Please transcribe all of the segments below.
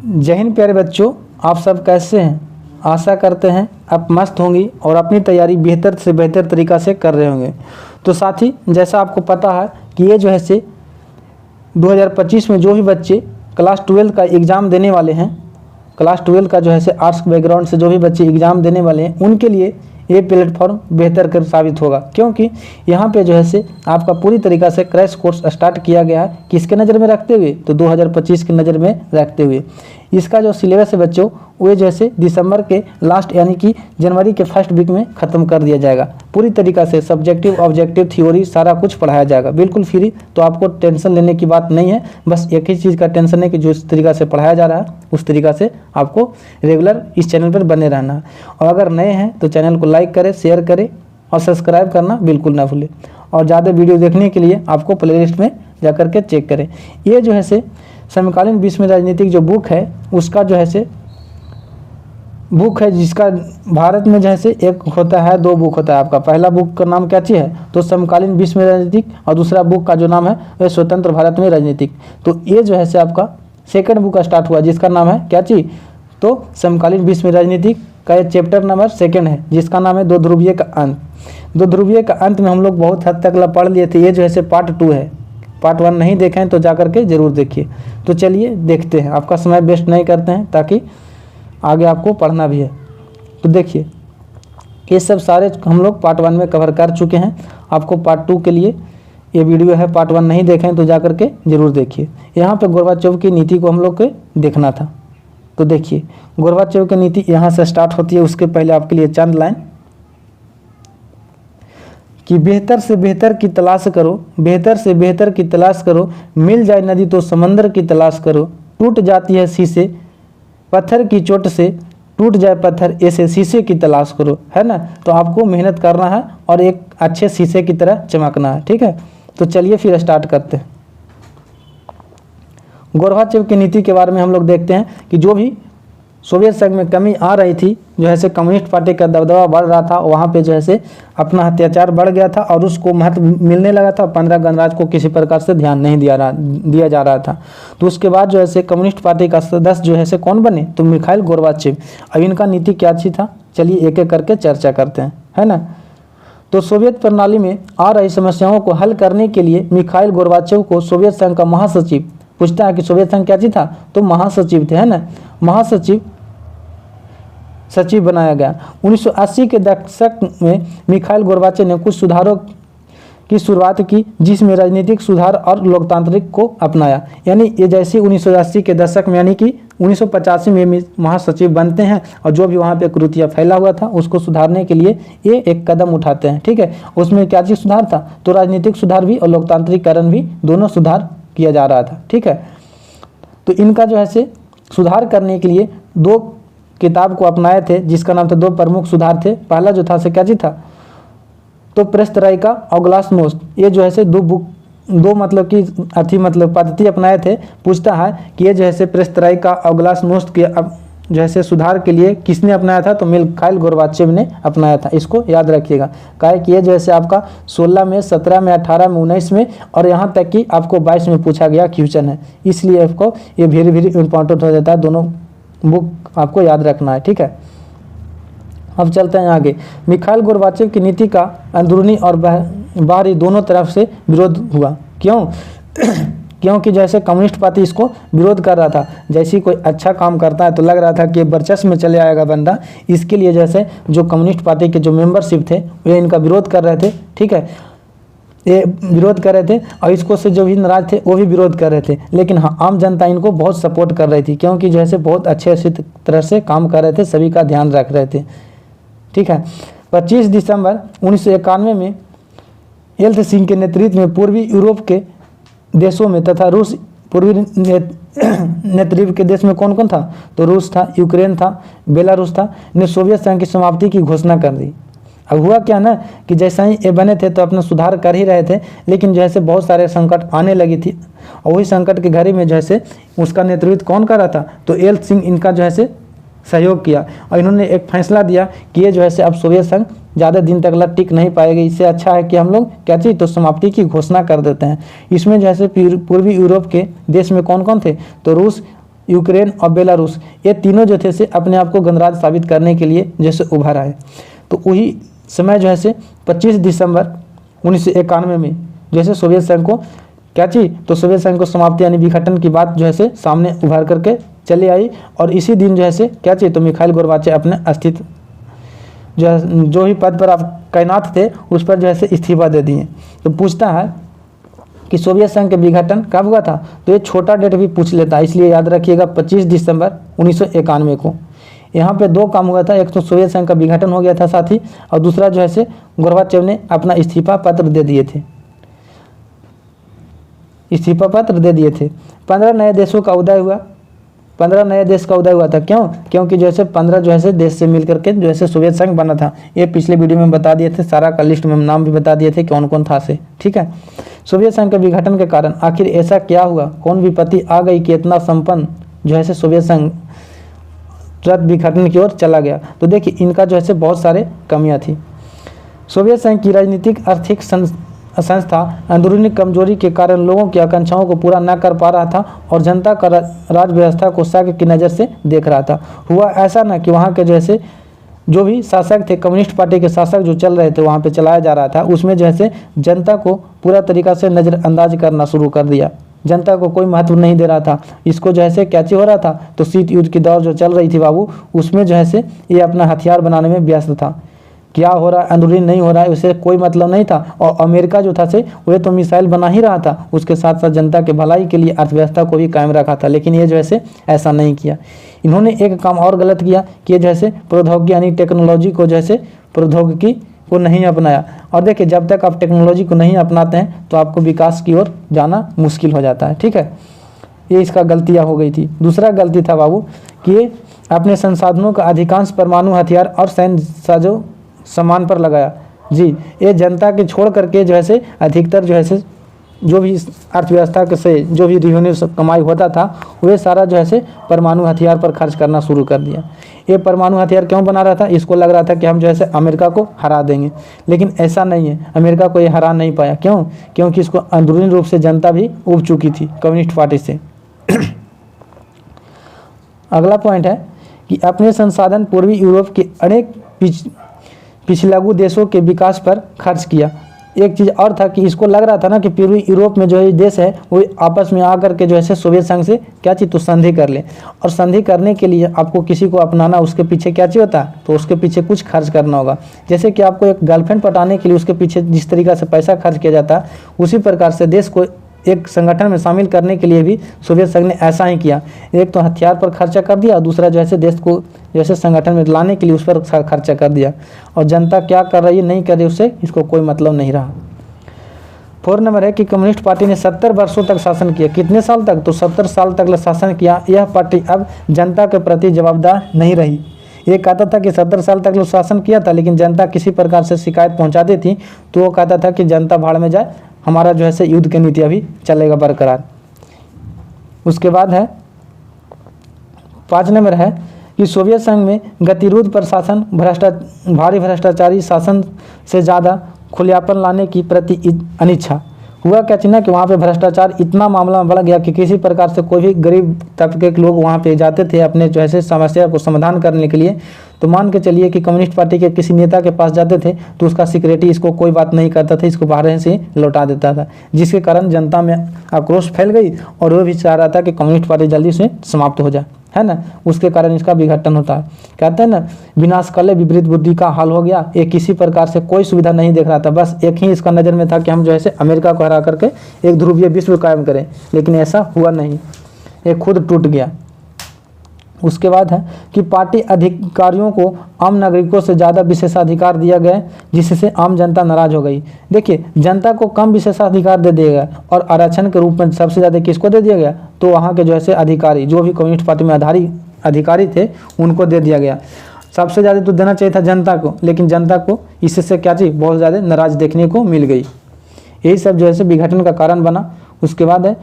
जय हिंद प्यारे बच्चों, आप सब कैसे हैं। आशा करते हैं आप मस्त होंगी और अपनी तैयारी बेहतर से बेहतर तरीक़ा से कर रहे होंगे। तो साथी, जैसा आपको पता है कि ये जो है से 2025 में जो भी बच्चे क्लास 12 का एग्ज़ाम देने वाले हैं, क्लास 12 का जो है से आर्ट्स बैकग्राउंड से जो भी बच्चे एग्ज़ाम देने वाले हैं, उनके लिए ये प्लेटफॉर्म बेहतर कर साबित होगा, क्योंकि यहाँ पे जो है से आपका पूरी तरीक़ा से क्रैश कोर्स स्टार्ट किया गया है। किसके नज़र में रखते हुए? तो 2025 की नज़र में रखते हुए इसका जो सिलेबस है बच्चों, वो जैसे दिसंबर के लास्ट यानी कि जनवरी के फर्स्ट वीक में ख़त्म कर दिया जाएगा। पूरी तरीक़ा से सब्जेक्टिव, ऑब्जेक्टिव, थ्योरी सारा कुछ पढ़ाया जाएगा, बिल्कुल फ्री। तो आपको टेंशन लेने की बात नहीं है, बस एक ही चीज़ का टेंशन है कि जो इस तरीक़ा से पढ़ाया जा रहा है उस तरीक़ा से आपको रेगुलर इस चैनल पर बने रहना है। और अगर नए हैं तो चैनल को लाइक करें, शेयर करें और सब्सक्राइब करना बिल्कुल ना भूलें। और ज़्यादा वीडियो देखने के लिए आपको प्लेलिस्ट में जा कर के चेक करें। ये जो है से समकालीन विश्व में राजनीतिक जो बुक है, उसका जो है से बुक है जिसका भारत में जैसे एक होता है, दो बुक होता है आपका। पहला बुक का नाम क्या चीज़ है? तो समकालीन विश्व में राजनीतिक, और दूसरा बुक का जो नाम है वह स्वतंत्र भारत में राजनीतिक। तो ये जो है से आपका सेकंड बुक स्टार्ट हुआ जिसका नाम है क्या चीज़? तो समकालीन विश्व में राजनीतिक का ये चैप्टर नंबर 2 है जिसका नाम है दो ध्रुवीय का अंत। दो ध्रुवीय का अंत में हम लोग बहुत हद तक पढ़ लिए थे। ये जो है से पार्ट 2 है। पार्ट 1 नहीं देखें तो जा करके ज़रूर देखिए। तो चलिए देखते हैं, आपका समय वेस्ट नहीं करते हैं ताकि आगे आपको पढ़ना भी है। तो देखिए, ये सब सारे हम लोग पार्ट 1 में कवर कर चुके हैं। आपको पार्ट 2 के लिए ये वीडियो है, पार्ट 1 नहीं देखें तो जा करके ज़रूर देखिए। यहाँ पे गोरबाचोव की नीति को हम लोग को देखना था। तो देखिए, गोरबाचोव की नीति यहाँ से स्टार्ट होती है। उसके पहले आपके लिए चंद लाइन कि बेहतर से बेहतर की तलाश करो, बेहतर से बेहतर की तलाश करो, मिल जाए नदी तो समंदर की तलाश करो, टूट जाती है शीशे पत्थर की चोट से, टूट जाए पत्थर ऐसे शीशे की तलाश करो, है ना। तो आपको मेहनत करना है और एक अच्छे शीशे की तरह चमकना है, ठीक है। तो चलिए फिर स्टार्ट करते हैं। गोरबाचोव की नीति के बारे में हम लोग देखते हैं कि जो भी सोवियत संघ में कमी आ रही थी, जो है से कम्युनिस्ट पार्टी का दबदबा बढ़ रहा था, वहाँ पे जो है से अपना अत्याचार बढ़ गया था और उसको महत्व मिलने लगा था। 15 गणराज्य को किसी प्रकार से ध्यान नहीं दिया जा रहा था। तो उसके बाद जो है से कम्युनिस्ट पार्टी का सदस्य जो है से कौन बने? तो मिखाइल गोरबाचेव। अब इनका नीति क्या अच्छी था, चलिए एक एक करके चर्चा करते हैं, है ना। तो सोवियत प्रणाली में आ रही समस्याओं को हल करने के लिए मिखाइल गोरबाचेव को सोवियत संघ का महासचिव, पूछता है कि सोवियत संघ क्या चीज था? तो महासचिव थे, है ना। सचिव बनाया गया। 1980 के दशक में मिखाइल गोरबाचेव ने कुछ सुधारों की शुरुआत की जिसमें राजनीतिक सुधार और लोकतांत्रिक को अपनाया। यानी ये जैसे 1980 के दशक में यानी कि 1985 में महासचिव बनते हैं और जो भी वहाँ पे कुरीतियाँ फैला हुआ था उसको सुधारने के लिए ये एक कदम उठाते हैं, ठीक है। उसमें क्या चीज़ सुधार था? तो राजनीतिक सुधार भी और लोकतांत्रिकरण भी, दोनों सुधार किया जा रहा था, ठीक है। तो इनका जो है से सुधार करने के लिए 2 किताब को अपनाए थे जिसका नाम था, 2 प्रमुख सुधार थे। पहला जो था से क्या चीज था? तो पेरेस्ट्राइका और ग्लासनोस्ट। ये जो है से 2 मतलब कि पद्धति अपनाए थे। पूछता है कि ये जो है से पेरेस्ट्राइका और ग्लासनोस्ट के जो है से सुधार के लिए किसने अपनाया था? तो मिखाइल गोरबाचेव ने अपनाया था। इसको याद रखिएगा। कहा कि ये जो है से आपका 16 में, 17 में, 18 में, 19 में और यहाँ तक कि आपको 22 में पूछा गया क्वेश्चन है। इसलिए आपको ये वेरी इंपॉर्टेंट हो जाता है। दोनों बुक आपको याद रखना है, ठीक है। अब चलते हैं आगे। मिखाइल गोरबाचेव की नीति का अंदरूनी और बाहरी दोनों तरफ से विरोध हुआ। क्यों? क्योंकि जैसे कम्युनिस्ट पार्टी इसको विरोध कर रहा था। जैसे कोई अच्छा काम करता है तो लग रहा था कि वर्चस्व में चले आएगा बंदा। इसके लिए जैसे जो कम्युनिस्ट पार्टी के जो मेंबरशिप थे वे इनका विरोध कर रहे थे, ठीक है। ये विरोध कर रहे थे और इसको से जो भी नाराज थे वो भी विरोध कर रहे थे। लेकिन हाँ, आम जनता इनको बहुत सपोर्ट कर रही थी क्योंकि जैसे बहुत अच्छे तरह से काम कर रहे थे, सभी का ध्यान रख रहे थे, ठीक है। 25 दिसंबर 1991 में येल्त्सिन के नेतृत्व में पूर्वी यूरोप के देशों में तथा रूस, पूर्वी नेतृत्व के देश में कौन कौन था? तो रूस था, यूक्रेन था, बेलारूस था, ने सोवियत संघ की समाप्ति की घोषणा कर दी। अब हुआ क्या ना कि जैसा ही ये बने थे तो अपना सुधार कर ही रहे थे, लेकिन जैसे बहुत सारे संकट आने लगी थी और वही संकट के घड़ी में जैसे उसका नेतृत्व कौन कर रहा था? तो येल्त्सिन इनका जो है से सहयोग किया और इन्होंने एक फैसला दिया कि ये जो है से अब सोवियत संघ ज़्यादा दिन तक टिक नहीं पाएगी। इससे अच्छा है कि हम लोग क्या चीज़? तो समाप्ति की घोषणा कर देते हैं। इसमें जैसे पूर्वी यूरोप के देश में कौन कौन थे? तो रूस, यूक्रेन और बेलारूस, ये तीनों जो थे से अपने आप को गणराज्य साबित करने के लिए जैसे उभर आए। तो वही समय जो है से 25 दिसंबर 1991 में जैसे सोवियत संघ को क्या चीज, तो सोवियत संघ को समाप्ति यानी विघटन की बात जो है से सामने उभर करके चली आई। और इसी दिन जो है से क्या चीज, तो मिखाइल गोर्बाचेव अपने अस्तित्व जो ही पद पर आप तैनात थे उस पर जो है से इस्तीफा दे दिए। तो पूछता है कि सोवियत संघ के विघटन कब हुआ था, तो ये छोटा डेट भी पूछ लेता है, इसलिए याद रखिएगा 25 दिसंबर 1991 को। यहाँ पे दो काम हुआ था, एक तो सोवियत संघ का विघटन हो गया था साथ ही, और दूसरा जो है से गोर्बाचेव ने अपना इस्तीफा पत्र दे दिए थे, इस्तीफा पत्र दे दिए थे। 15 नए देशों का उदय हुआ, 15 नए देश का उदय हुआ था। क्यों? क्योंकि जो है 15 जो है देश से मिलकर के जो है सोवियत संघ बना था। ये पिछले वीडियो में बता दिए थे, सारा का लिस्ट में नाम भी बता दिए थे कौन कौन था से, ठीक है। सोवियत संघ के विघटन के कारण आखिर ऐसा क्या हुआ, कौन विपत्ति आ गई कि इतना संपन्न जो है सोवियत संघ तुरंत विघटन की ओर चला गया। तो देखिए इनका जो है बहुत सारे कमियां थी। सोवियत संघ की राजनीतिक आर्थिक संस्था अंदरूनी कमजोरी के कारण लोगों की आकांक्षाओं को पूरा न कर पा रहा था और जनता का राज व्यवस्था को शक की नज़र से देख रहा था। हुआ ऐसा ना कि वहाँ के जैसे जो भी शासक थे, कम्युनिस्ट पार्टी के शासक जो चल रहे थे वहाँ पे चलाया जा रहा था, उसमें जैसे जनता को पूरा तरीका से नज़रअंदाज करना शुरू कर दिया। जनता को कोई महत्व नहीं दे रहा था। इसको जो है क्या हो रहा था, तो शीत युद्ध की दौर जो चल रही थी बाबू, उसमें जो है ये अपना हथियार बनाने में व्यस्त था। क्या हो रहा है अंदरूनी नहीं हो रहा है उसे कोई मतलब नहीं था। और अमेरिका जो था से वह तो मिसाइल बना ही रहा था, उसके साथ साथ जनता के भलाई के लिए अर्थव्यवस्था को भी कायम रखा था। लेकिन ये जो है ऐसा नहीं किया। इन्होंने एक काम और गलत किया कि जैसे प्रौद्योगिकी यानी टेक्नोलॉजी को जैसे प्रौद्योगिकी को नहीं अपनाया। और देखिए जब तक आप टेक्नोलॉजी को नहीं अपनाते हैं तो आपको विकास की ओर जाना मुश्किल हो जाता है, ठीक है। ये इसका गलतियाँ हो गई थी। दूसरा गलती था बाबू कि ये अपने संसाधनों का अधिकांश परमाणु हथियार और सैन्य साजो सामान पर लगाया। जी, ये जनता के छोड़ करके जो है अधिकतर जो है जो भी अर्थव्यवस्था के से जो भी रेवेन्यू कमाई होता था वह सारा जो है परमाणु हथियार पर खर्च करना शुरू कर दिया। ये परमाणु हथियार क्यों बना रहा था, इसको लग रहा था कि हम जो है अमेरिका को हरा देंगे, लेकिन ऐसा नहीं है। अमेरिका को ये हरा नहीं पाया। क्यों? क्योंकि इसको अंदरूनी रूप से जनता भी उब चुकी थी कम्युनिस्ट पार्टी से। अगला पॉइंट है कि अपने संसाधन पूर्वी यूरोप के अनेक पिछलग्गू देशों के विकास पर खर्च किया। एक चीज़ और था कि इसको लग रहा था ना कि पूर्वी यूरोप में जो है देश है वो आपस में आकर के जो है सोवियत संघ से क्या चीज़, तो संधि कर ले। और संधि करने के लिए आपको किसी को अपनाना, उसके पीछे क्या चीज़ होता है, तो उसके पीछे कुछ खर्च करना होगा। जैसे कि आपको एक गर्लफ्रेंड पटाने के लिए उसके पीछे जिस तरीका से पैसा खर्च किया जाता है, उसी प्रकार से देश को एक संगठन में शामिल करने के लिए भी सोवियत संघ ने ऐसा ही किया। एक तो हथियार पर खर्चा कर दिया, दूसरा जो है देश को जैसे संगठन में लाने के लिए उस पर खर्चा कर दिया। और जनता क्या कर रही है नहीं कर रही उससे इसको कोई मतलब नहीं रहा। 4 नंबर है कि कम्युनिस्ट पार्टी ने 70 वर्षों तक शासन किया। कितने साल तक, तो 70 साल तक शासन किया। यह पार्टी अब जनता के प्रति जवाबदार नहीं रही। ये कहता था कि 70 साल तक लोग शासन किया था, लेकिन जनता किसी प्रकार से शिकायत पहुंचाती थी तो वो कहता था कि जनता भाड़ में जाए, हमारा जो है युद्ध की नीति अभी चलेगा बरकरार। उसके बाद है 5 नंबर है कि सोवियत संघ में गतिरोध प्रशासन भारी भ्रष्टाचारी शासन से ज़्यादा खुलेपन लाने की प्रति अनिच्छा। हुआ क्या चीज़ ना कि वहाँ पे भ्रष्टाचार इतना मामला में बढ़ गया कि किसी प्रकार से कोई भी गरीब तबके के लोग वहाँ पे जाते थे अपने जो है समस्या को समाधान करने के लिए, तो मान के चलिए कि कम्युनिस्ट पार्टी के किसी नेता के पास जाते थे तो उसका सिक्योरिटी इसको कोई बात नहीं करता था, इसको बाहर से लौटा देता था, जिसके कारण जनता में आक्रोश फैल गई और वो भी चाह रहा था कि कम्युनिस्ट पार्टी जल्दी से समाप्त हो जाए, है ना। उसके कारण इसका विघटन होता है। कहते हैं ना, विनाश काले विपरीत बुद्धि का हाल हो गया। ये किसी प्रकार से कोई सुविधा नहीं देख रहा था, बस एक ही इसका नज़र में था कि हम जो है अमेरिका को हरा करके एक ध्रुवीय विश्व कायम करें, लेकिन ऐसा हुआ नहीं, ये खुद टूट गया। उसके बाद है कि पार्टी अधिकारियों को आम नागरिकों से ज़्यादा विशेषाधिकार दिया गया, जिससे आम जनता नाराज हो गई। देखिए, जनता को कम विशेषाधिकार दे दिया गया और आरक्षण के रूप में सबसे ज़्यादा किसको दे दिया गया, तो वहाँ के जो है अधिकारी, जो भी कम्युनिस्ट पार्टी में अधिकारी थे उनको दे दिया गया। सबसे ज़्यादा तो देना चाहिए था जनता को, लेकिन जनता को इससे क्या चीज़ बहुत ज़्यादा नाराज देखने को मिल गई। यही सब जो है विघटन का कारण बना। उसके बाद है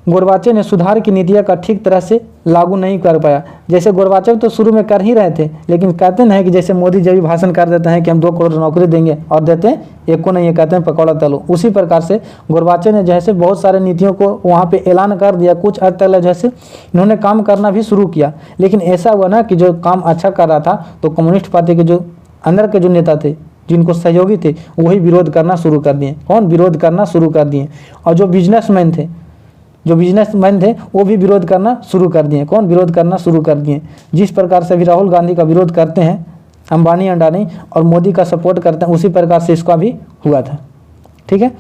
गोरबाचेव ने सुधार की नीतियां का ठीक तरह से लागू नहीं कर पाया। जैसे गोरबाचेव तो शुरू में कर ही रहे थे, लेकिन कहते नहीं कि जैसे मोदी जब भी भाषण कर देते हैं कि हम 2 करोड़ नौकरी देंगे और देते हैं, एक को नहीं, कहते हैं पकौड़ा तलो। उसी प्रकार से गोरबाचेव ने जैसे बहुत सारे नीतियों को वहाँ पे ऐलान कर दिया, कुछ हद तक जैसे इन्होंने काम करना भी शुरू किया। लेकिन ऐसा हुआ ना कि जो काम अच्छा कर रहा था तो कम्युनिस्ट पार्टी के जो अंदर के जो नेता थे, जिनको सहयोगी थे, वही विरोध करना शुरू कर दिए। कौन विरोध करना शुरू कर दिए? और जो बिजनेसमैन थे वो भी विरोध करना शुरू कर दिए। कौन विरोध करना शुरू कर दिए? जिस प्रकार से अभी राहुल गांधी का विरोध करते हैं अंबानी अंडानी और मोदी का सपोर्ट करते हैं, उसी प्रकार से इसका भी हुआ था। ठीक है।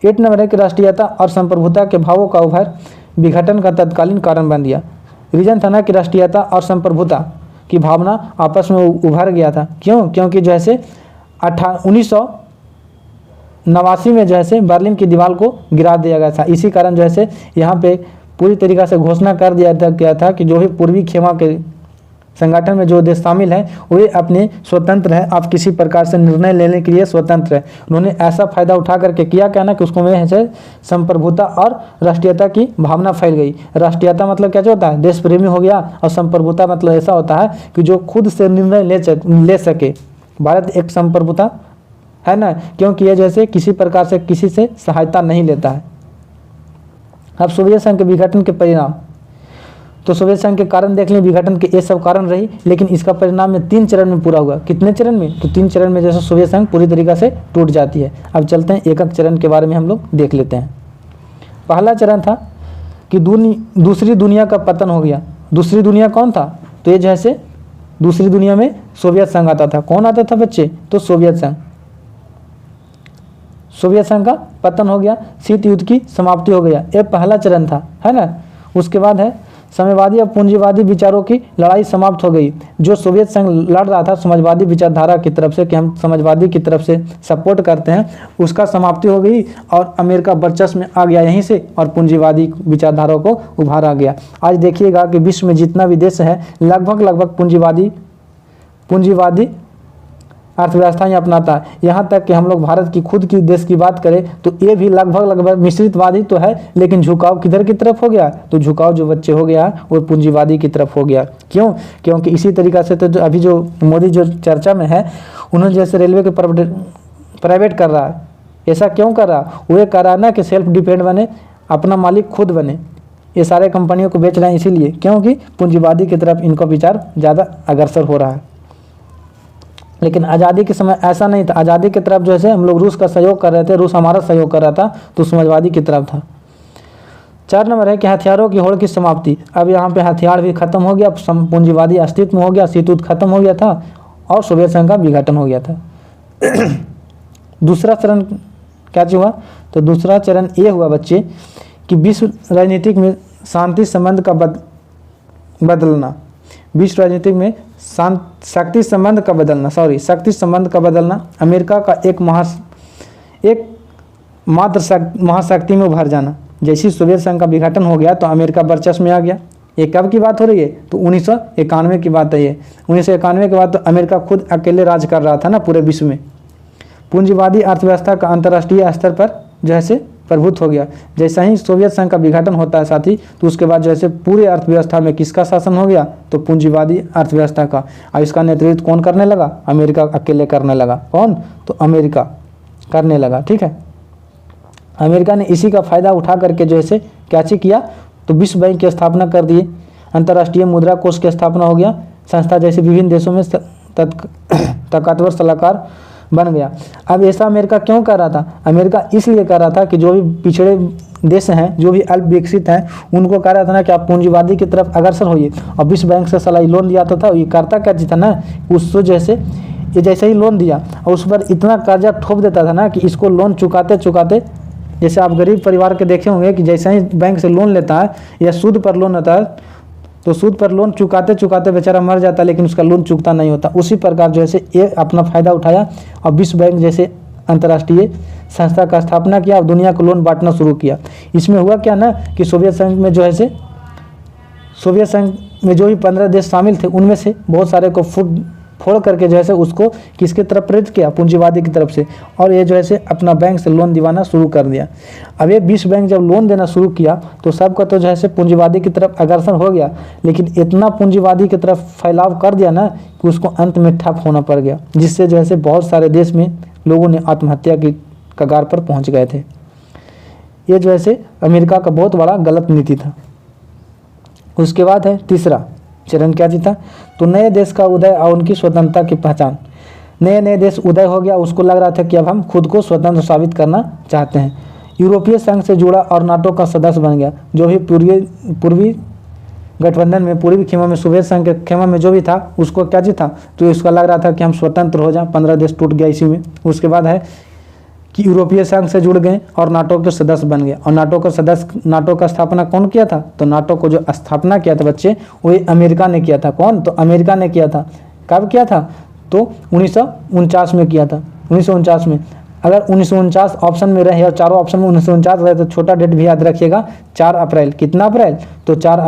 8 नंबर है कि राष्ट्रीयता और संप्रभुता के भावों का उभर विघटन का तत्कालीन कारण बन दिया। रीजन था ना कि राष्ट्रीयता और संप्रभुता की भावना आपस में उभर गया था। क्यों? क्योंकि जैसे 1989 में जैसे बर्लिन की दीवार को गिरा दिया गया था। इसी कारण जैसे यहाँ पे पूरी तरीक़ा से घोषणा कर दिया गया था कि जो भी पूर्वी खेमा के संगठन में जो देश शामिल हैं वे अपने स्वतंत्र हैं, आप किसी प्रकार से निर्णय लेने के लिए स्वतंत्र हैं। उन्होंने ऐसा फ़ायदा उठा करके किया क्या ना कि उसको में है संप्रभुता और राष्ट्रीयता की भावना फैल गई। राष्ट्रीयता मतलब क्या होता है? देश प्रेमी हो गया। और संप्रभुता मतलब ऐसा होता है कि जो खुद से निर्णय ले सके। भारत एक संप्रभुता है ना, क्योंकि ये जैसे किसी प्रकार से किसी से सहायता नहीं लेता है। अब सोवियत संघ के विघटन के परिणाम, तो सोवियत संघ के कारण देख लें, विघटन के ये सब कारण रही, लेकिन इसका परिणाम में 3 चरण में पूरा हुआ। कितने चरण में? तो 3 चरण में जैसे सोवियत संघ पूरी तरीक़ा से टूट जाती है। अब चलते हैं एक एक चरण के बारे में हम लोग देख लेते हैं। पहला चरण था कि दूसरी दुनिया का पतन हो गया। दूसरी दुनिया कौन था? तो ये जैसे दूसरी दुनिया में सोवियत संघ आता था। कौन आता था बच्चे? तो सोवियत संघ। सोवियत संघ का पतन हो गया, शीत युद्ध की समाप्ति हो गया। ये पहला चरण था, है ना। उसके बाद है साम्यवादी और पूंजीवादी विचारों की लड़ाई समाप्त हो गई। जो सोवियत संघ लड़ रहा था समाजवादी विचारधारा की तरफ से कि हम समाजवादी की तरफ से सपोर्ट करते हैं, उसका समाप्ति हो गई और अमेरिका वर्चस्व में आ गया यहीं से, और पूंजीवादी विचारधाराओं को उभारा गया। आज देखिएगा कि विश्व में जितना भी देश है लगभग पूंजीवादी अर्थव्यवस्थाएं अपनाता है। यहाँ तक कि हम लोग भारत की खुद की देश की बात करें तो ये भी लगभग मिश्रितवादी तो है, लेकिन झुकाव किधर की तरफ हो गया? तो झुकाव जो बच्चे हो गया वो पूंजीवादी की तरफ हो गया। क्यों? क्योंकि इसी तरीक़ा से तो अभी जो मोदी जो चर्चा में है, उन्होंने जैसे रेलवे के प्राइवेट कर रहा है। ऐसा क्यों कर रहा? वो ये कर रहा है ना कि सेल्फ डिपेंड बने, अपना मालिक खुद बने। ये सारे कंपनियों को बेच रहे हैं इसीलिए, क्योंकि पूंजीवादी की तरफ इनका विचार ज़्यादा अग्रसर हो रहा है। लेकिन आज़ादी के समय ऐसा नहीं था। आज़ादी की तरफ जैसे हम लोग रूस का सहयोग कर रहे थे, रूस हमारा सहयोग कर रहा था, तो समाजवादी की तरफ था। 4 नंबर है कि हथियारों की होड़ की समाप्ति। अब यहाँ पे हथियार भी खत्म हो गया, पूंजीवादी अस्तित्व में हो गया, शीत युद्ध खत्म हो गया था और सोवियत संघ का विघटन हो गया था। दूसरा चरण क्या हुआ? तो दूसरा चरण ये हुआ बच्चे कि विश्व राजनीतिक में शांति संबंध का बदलना। विश्व राजनीतिक में शक्ति संबंध का बदलना। अमेरिका का एक मात्र महाशक्ति में उभर जाना। जैसे सोवियत संघ का विघटन हो गया तो अमेरिका वर्चस्व में आ गया। ये कब की बात हो रही है? तो 1991 की बात है ये। 1991 के बाद तो अमेरिका खुद अकेले राज कर रहा था ना पूरे विश्व में। पूंजीवादी अर्थव्यवस्था का अंतर्राष्ट्रीय स्तर पर जैसे प्रभुत्व हो गया। जैसा ही सोवियत संघ का विघटन होता है साथी, तो उसके बाद जैसे पूरे अर्थव्यवस्था में किसका शासन हो गया? तो पूंजीवादी अर्थव्यवस्था का। और इसका नेतृत्व कौन करने लगा? अमेरिका अकेले करने लगा। कौन? तो अमेरिका करने लगा। ठीक है। अमेरिका ने इसी का फ़ायदा उठा करके जैसे क्या किया? तो विश्व बैंक की स्थापना कर दी, अंतर्राष्ट्रीय मुद्रा कोष की स्थापना हो गया, संस्था जैसे विभिन्न देशों में ताकतवर सलाहकार बन गया। अब ऐसा अमेरिका क्यों कर रहा था? अमेरिका इसलिए कर रहा था कि जो भी पिछड़े देश हैं, जो भी अल्प विकसित हैं, उनको कह रहा था ना कि आप पूंजीवादी की तरफ अग्रसर होइए। और विश्व बैंक से सलाह लोन दिया था, ये करता क्या था ना, उसको जैसे ही लोन दिया और उस पर इतना कर्जा ठोप देता था ना कि इसको लोन चुकाते जैसे आप गरीब परिवार के देखे होंगे कि जैसे ही बैंक से लोन लेता है या सूद पर लोन होता है, तो सूद पर लोन चुकाते बेचारा मर जाता है, लेकिन उसका लोन चुकता नहीं होता। उसी प्रकार जैसे ये अपना फ़ायदा उठाया और विश्व बैंक जैसे अंतर्राष्ट्रीय संस्था का स्थापना किया और दुनिया को लोन बांटना शुरू किया। इसमें हुआ क्या ना कि सोवियत संघ में जो भी 15 देश शामिल थे, उनमें से बहुत सारे को फूट फोड़ करके जो है उसको किसकी तरफ प्रेरित किया, पूंजीवादी की तरफ से, और ये जो है अपना बैंक से लोन दिवाना शुरू कर दिया। अब ये विश्व बैंक जब लोन देना शुरू किया तो सबका तो जो है पूंजीवादी की तरफ आकर्षण हो गया, लेकिन इतना पूंजीवादी की तरफ फैलाव कर दिया ना कि उसको अंत में ठप होना पड़ गया, जिससे जो है बहुत सारे देश में लोगों ने आत्महत्या की कगार पर पहुंच गए थे। ये जो है अमेरिका का बहुत बड़ा गलत नीति था। उसके बाद है तीसरा चरण क्या था, तो नए देश का उदय और उनकी स्वतंत्रता की पहचान। नए नए देश उदय हो गया, उसको लग रहा था कि अब हम खुद को स्वतंत्र साबित करना चाहते हैं। यूरोपीय संघ से जुड़ा और नाटो का सदस्य बन गया। जो भी पूर्वी गठबंधन में, पूर्वी खेमा में, सोवियत संघ के खेमा में जो भी था उसको क्या जी था, तो इसका लग रहा था कि हम स्वतंत्र हो जाएं। 15 देश टूट गया इसी में। उसके बाद है कि यूरोपीय संघ से जुड़ गए और नाटो के सदस्य बन गए। और नाटो का स्थापना कौन किया था, तो नाटो को जो स्थापना किया था बच्चे, वही अमेरिका ने किया था। कौन, तो अमेरिका ने किया था। कब किया था, तो 1949 में किया था। 1949 में, अगर 1949 ऑप्शन में रहे और चारों ऑप्शन में 1949 रहे तो छोटा डेट भी याद रखिएगा, 4 अप्रैल। कितना अप्रैल, तो 4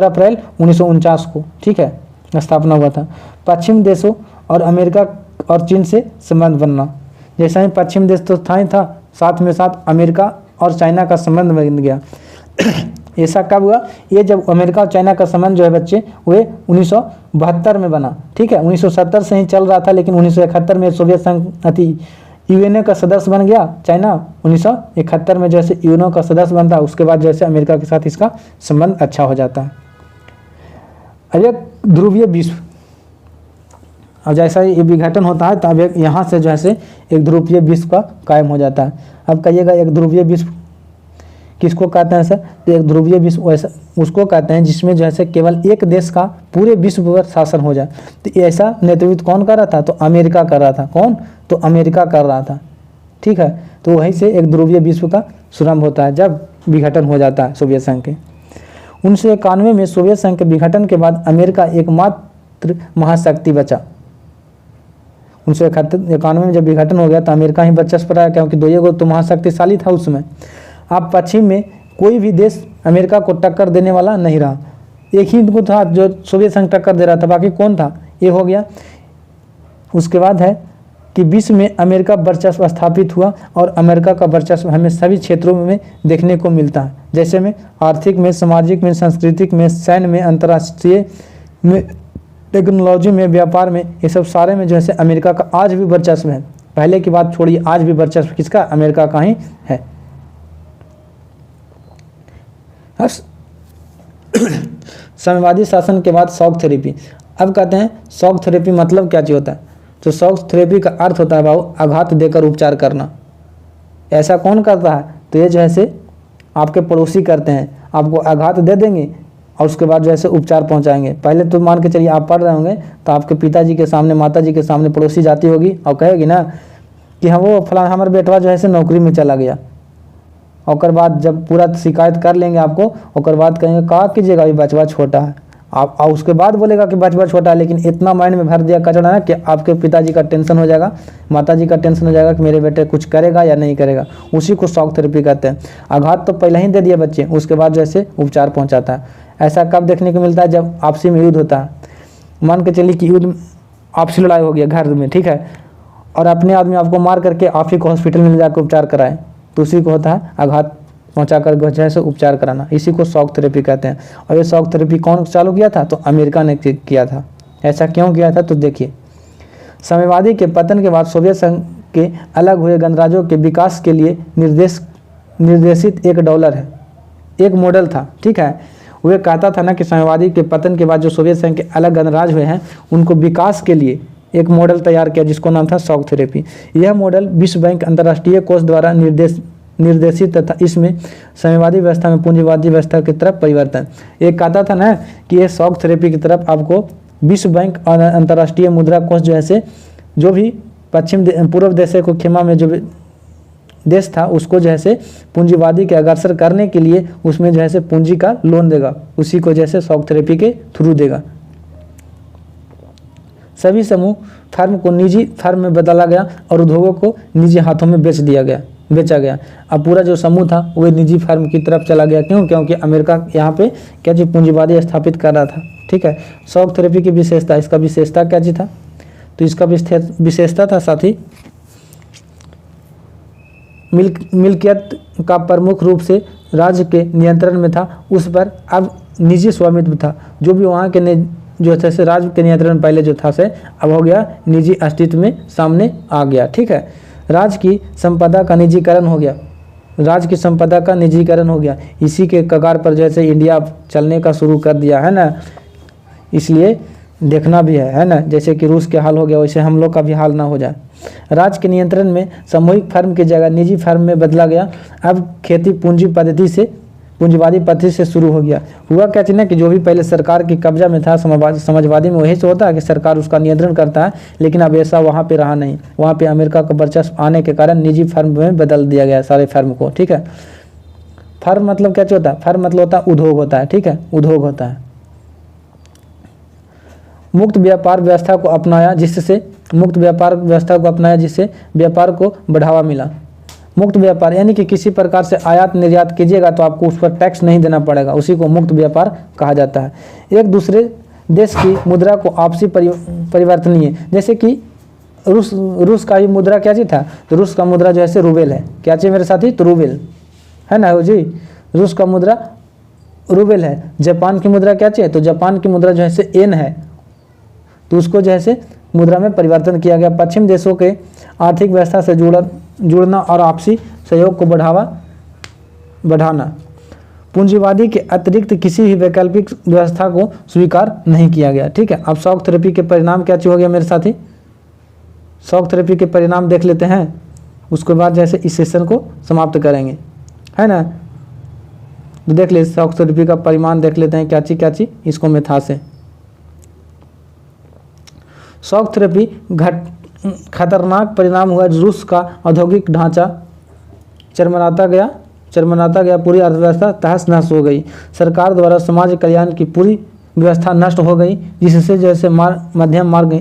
अप्रैल 1949 को, ठीक है, स्थापना हुआ था। पश्चिम देशों और अमेरिका और चीन से संबंध बनना। जैसा ही पश्चिम देश तो था ही था, साथ में साथ अमेरिका और चाइना का संबंध बन गया। ऐसा कब हुआ, ये जब अमेरिका और चाइना का संबंध जो है बच्चे वे 1972 में बना, ठीक है। 1970 से ही चल रहा था, लेकिन 1971 में सोवियत संघ यूएनओ का सदस्य बन गया चाइना। 1971 में जैसे यूएनओ का सदस्य बनता है, उसके बाद जैसे अमेरिका के साथ इसका संबंध अच्छा हो जाता है। अब एक ध्रुवीय विश्व, और जैसा ये विघटन होता है तब एक यहाँ से जो है एक ध्रुवीय विश्व का कायम हो जाता है। अब कहिएगा एक ध्रुवीय विश्व किसको कहते हैं सर, तो एक ध्रुवीय विश्व ऐसा उसको कहते हैं जिसमें जो है केवल एक देश का पूरे विश्व पर शासन हो जाए। तो ऐसा नेतृत्व कौन कर रहा था, तो अमेरिका कर रहा था। कौन, तो अमेरिका कर रहा था, ठीक है। तो वहीं से एक ध्रुवीय विश्व का शुभारंभ होता है जब विघटन हो जाता है सोवियत संघ के। 1991 में सोवियत संघ के विघटन के बाद अमेरिका एकमात्र महाशक्ति बचा। 1991 में जब विघटन हो गया तो अमेरिका ही वर्चस्व पर आया, क्योंकि दो तो महाशक्तिशाली था उसमें। अब पश्चिम में कोई भी देश अमेरिका को टक्कर देने वाला नहीं रहा, एक ही को था जो सोवियत संघ टक्कर दे रहा था, बाकी कौन था, ये हो गया। उसके बाद है कि विश्व में अमेरिका वर्चस्व स्थापित हुआ, और अमेरिका का वर्चस्व हमें सभी क्षेत्रों में देखने को मिलता है, जैसे में आर्थिक में, सामाजिक में, सांस्कृतिक में, सैन्य में, अंतर्राष्ट्रीय में, टेक्नोलॉजी में, व्यापार में, ये सब सारे में जो है अमेरिका का आज भी वर्चस्व है। पहले की बात छोड़िए, आज भी वर्चस्व किसका, अमेरिका का ही है। साम्यवादी शासन के बाद शॉक थेरेपी। अब कहते हैं शॉक थेरेपी मतलब क्या चीज होता है, तो शॉक थेरेपी का अर्थ होता है बाबू आघात देकर उपचार करना। ऐसा कौन करता है, तो ये जो है आपके पड़ोसी करते हैं, आपको आघात दे देंगे और उसके बाद जैसे उपचार पहुंचाएंगे। पहले तो मान के चलिए आप पढ़ रहे होंगे तो आपके पिताजी के सामने, माताजी के सामने पड़ोसी जाती होगी और कहेगी ना कि हाँ वो फलाना हमारा बेटवा जो है नौकरी में चला गया। और बाद जब पूरा शिकायत कर लेंगे आपको, और बाद कहेंगे कहा कीजिएगा अभी बचवा छोटा है, आप और उसके बाद बोलेगा कि बचवा छोटा है, लेकिन इतना माइंड में भर दिया कचड़ा ना कि आपके पिताजी का टेंशन हो जाएगा, माताजी का टेंशन हो जाएगा कि मेरे बेटे कुछ करेगा या नहीं करेगा। उसी को शॉक थेरेपी कहते हैं। आघात तो पहले ही दे दिया बच्चे, उसके बाद जैसे उपचार पहुंचाता है। ऐसा कब देखने को मिलता है, जब आपसी में युद्ध होता है। मान के चलिए कि युद्ध आपसी लड़ाई हो गया घर में, ठीक है, और अपने आदमी आपको मार करके आप ही को हॉस्पिटल में ले जाकर उपचार कराएं, तो उसी को होता है आघात पहुंचा कर जैसे उपचार कराना, इसी को शॉक थेरेपी कहते हैं। और ये शॉक थेरेपी कौन चालू किया था, तो अमेरिका ने किया था। ऐसा क्यों किया था, तो देखिए साम्यवादी के पतन के बाद सोवियत संघ के अलग हुए गणराज्यों के विकास के लिए निर्देशित $1 है, एक मॉडल था, ठीक है। वह कहता था ना कि साम्यवादी के पतन के बाद जो सोवियत संघ के अलग गणराज्य हुए हैं उनको विकास के लिए एक मॉडल तैयार किया जिसको नाम था शॉक थेरेपी। यह मॉडल विश्व बैंक अंतर्राष्ट्रीय कोष द्वारा निर्देशित तथा इसमें साम्यवादी व्यवस्था में पूंजीवादी व्यवस्था की तरफ परिवर्तन। एक कहता था ना कि ये शॉक थेरेपी की तरफ आपको विश्व बैंक और अंतर्राष्ट्रीय मुद्रा कोष जो है जो भी पूर्व देशों को खेमा में जो देश था उसको जो है पूंजीवादी के अग्रसर करने के लिए उसमें जो है पूंजी का लोन देगा, उसी को जैसे शॉक थेरेपी के थ्रू देगा। सभी समूह फर्म को निजी फर्म में बदला गया और उद्योगों को निजी हाथों में बेचा गया। अब पूरा जो समूह था वो निजी फर्म की तरफ चला गया। क्यों? क्योंकि अमेरिका यहाँ पे क्या चीज पूंजीवादी स्थापित कर रहा था, ठीक। ठीक है। शॉक थेरेपी की विशेषता, इसका विशेषता क्या जी था, तो इसका विशेषता था साथी मिल्कियत का प्रमुख रूप से राज्य के नियंत्रण में था, उस पर अब निजी स्वामित्व था। जो भी वहाँ के जो था से राज्य के नियंत्रण पहले जो था से अब हो गया निजी अस्तित्व में सामने आ गया, ठीक है। राज्य की संपदा का निजीकरण हो गया, राज्य की संपदा का निजीकरण हो गया। इसी के कगार पर जैसे इंडिया चलने का शुरू कर दिया है ना, इसलिए देखना भी है ना, जैसे कि रूस के हाल हो गया वैसे हम लोग का भी हाल ना हो जाए। राज्य के नियंत्रण में सामूहिक फर्म की जगह निजी फर्म में बदला गया। अब खेती पूंजीवादी पद्धति से शुरू हो गया। हुआ क्या चीज़ ना कि जो भी पहले सरकार की कब्जा में था, समाजवादी में वही से होता है कि सरकार उसका नियंत्रण करता है, लेकिन अब ऐसा वहाँ पे रहा नहीं। वहाँ पे अमेरिका का वर्चस्व आने के कारण निजी फर्म में बदल दिया गया सारे फर्म को, ठीक है। फर्म मतलब क्या होता है, फर्म मतलब होता है उद्योग होता है, ठीक है, उद्योग होता है। मुक्त व्यापार व्यवस्था को अपनाया जिससे व्यापार को बढ़ावा मिला। मुक्त व्यापार यानी कि किसी प्रकार से आयात निर्यात कीजिएगा तो आपको उस पर टैक्स नहीं देना पड़ेगा, उसी को मुक्त व्यापार कहा जाता है। एक दूसरे देश की मुद्रा को आपसी परिवर्तनीय, जैसे कि रूस का ही मुद्रा क्या चीज़ था, तो रूस का मुद्रा जो है रूबेल है। क्या चाहिए मेरे साथी, तो रूबेल है ना जी, रूस का मुद्रा रूबेल है। जापान की मुद्रा क्या चाहिए, तो जापान की मुद्रा जो है एन है, तो उसको जो है मुद्रा में परिवर्तन किया गया। पश्चिम देशों के आर्थिक व्यवस्था से जुड़ना और आपसी सहयोग को बढ़ाना। पूंजीवादी के अतिरिक्त किसी भी वैकल्पिक व्यवस्था को स्वीकार नहीं किया गया, ठीक है। अब शॉक थेरेपी के परिणाम क्या हो गया मेरे साथी, शॉक थेरेपी के परिणाम देख लेते हैं, उसके बाद जैसे इस सेशन को समाप्त करेंगे, है ना। तो देख ले शॉक थेरेपी का परिणाम देख लेते हैं, क्या चीज इसको मेथा से। शॉक थेरेपी खतरनाक परिणाम हुआ। रूस का औद्योगिक ढांचा चरमराता गया, पूरी अर्थव्यवस्था तहस नहस हो गई। सरकार द्वारा समाज कल्याण की पूरी व्यवस्था नष्ट हो गई, जिससे जैसे मध्यम मार्ग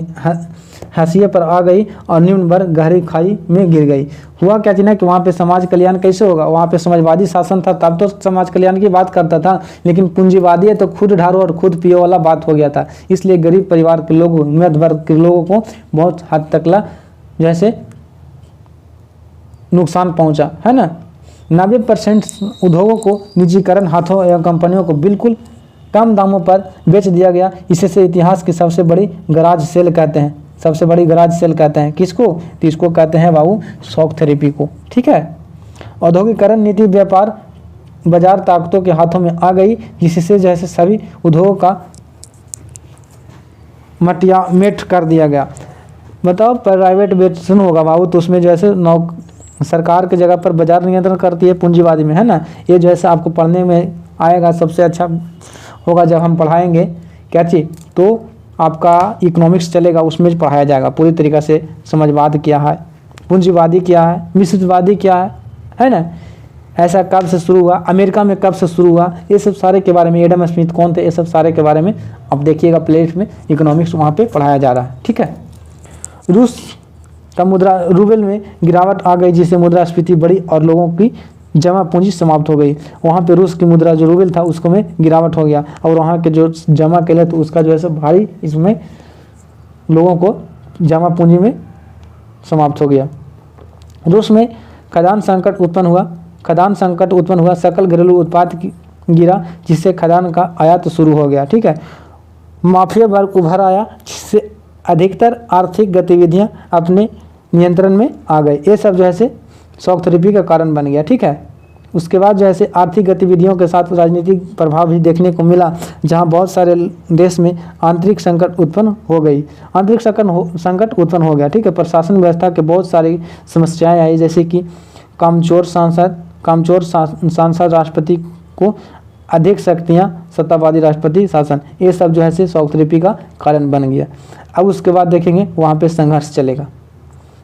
हाशिए पर आ गई और निम्न वर्ग गहरी खाई में गिर गई। हुआ क्या चीज़ कि वहाँ पे समाज कल्याण कैसे होगा, वहाँ पे समाजवादी शासन था तब तो समाज कल्याण की बात करता था, लेकिन पूंजीवादी है तो खुद ढारो और खुद पियो वाला बात हो गया था। इसलिए गरीब परिवार के लोगों, मध्य वर्ग के लोगों को बहुत हद तक जैसे नुकसान पहुँचा, है ना। 90% उद्योगों को निजीकरण हाथों एवं कंपनियों को बिल्कुल कम दामों पर बेच दिया गया। इसे इतिहास की सबसे बड़ी गराज सेल कहते हैं, सबसे बड़ी गराज सेल कहते हैं। किसको, तो इसको कहते हैं बाबू शॉक थेरेपी को, ठीक है। औद्योगिकरण नीति व्यापार बाजार ताकतों के हाथों में आ गई, जिससे जैसे सभी उद्योगों का मेट कर दिया गया। बताओ प्राइवेटाइजेशन होगा बाबू, तो उसमें जैसे सरकार की जगह पर बाजार नियंत्रण करती है पूंजीवादी में, है ना। ये जैसे आपको पढ़ने में आएगा, सबसे अच्छा होगा जब हम पढ़ाएंगे क्या चीज़, तो आपका इकोनॉमिक्स चलेगा, उसमें पढ़ाया जाएगा पूरी तरीक़ा से। समाजवाद क्या है, पूंजीवादी क्या है, मिश्रवादी क्या है ना, ऐसा कब से शुरू हुआ, अमेरिका में कब से शुरू हुआ, ये सब सारे के बारे में, एडम स्मिथ कौन थे, ये सब सारे के बारे में आप देखिएगा प्लेलिस्ट में, इकोनॉमिक्स वहाँ पे पढ़ाया जा रहा है, ठीक है। रूस का मुद्रा रूबेल में गिरावट आ गई, जिससे मुद्रास्फीति बढ़ी और लोगों की जमा पूंजी समाप्त हो गई। वहाँ पे रूस की मुद्रा जो रूबेल था उसको में गिरावट हो गया, और वहाँ के जो जमा के लिए तो उसका जो है भारी इसमें लोगों को जमा पूंजी में समाप्त हो गया। रूस में खदान संकट उत्पन्न हुआ, सकल घरेलू उत्पाद गिरा, जिससे खदान का आयात शुरू हो गया, ठीक है। माफिया वर्ग उभर आया, जिससे अधिकतर आर्थिक गतिविधियां अपने नियंत्रण में आ गए। ये सब जो है शॉक थेरेपी का कारण बन गया, ठीक है। उसके बाद जो है आर्थिक गतिविधियों के साथ राजनीतिक प्रभाव भी देखने को मिला, जहां बहुत सारे देश में आंतरिक संकट उत्पन्न हो गई, संकट उत्पन्न हो गया, ठीक है। प्रशासन व्यवस्था के बहुत सारी समस्याएं आई, जैसे कि कामचोर सांसद राष्ट्रपति को अधिक शक्तियां, सत्तावादी राष्ट्रपति शासन, ये सब जो है शॉक थेरेपी का कारण बन गया। अब उसके बाद देखेंगे वहाँ पे संघर्ष चलेगा,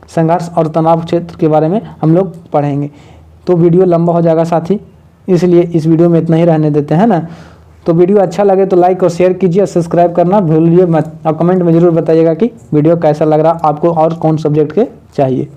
संघर्ष और तनाव क्षेत्र के बारे में हम लोग पढ़ेंगे। तो वीडियो लंबा हो जाएगा साथी, इसलिए इस वीडियो में इतना ही रहने देते हैं ना। तो वीडियो अच्छा लगे तो लाइक और शेयर कीजिए, सब्सक्राइब करना भूलिए मत। आप कमेंट में ज़रूर बताइएगा कि वीडियो कैसा लग रहा, आपको और कौन सब्जेक्ट के चाहिए।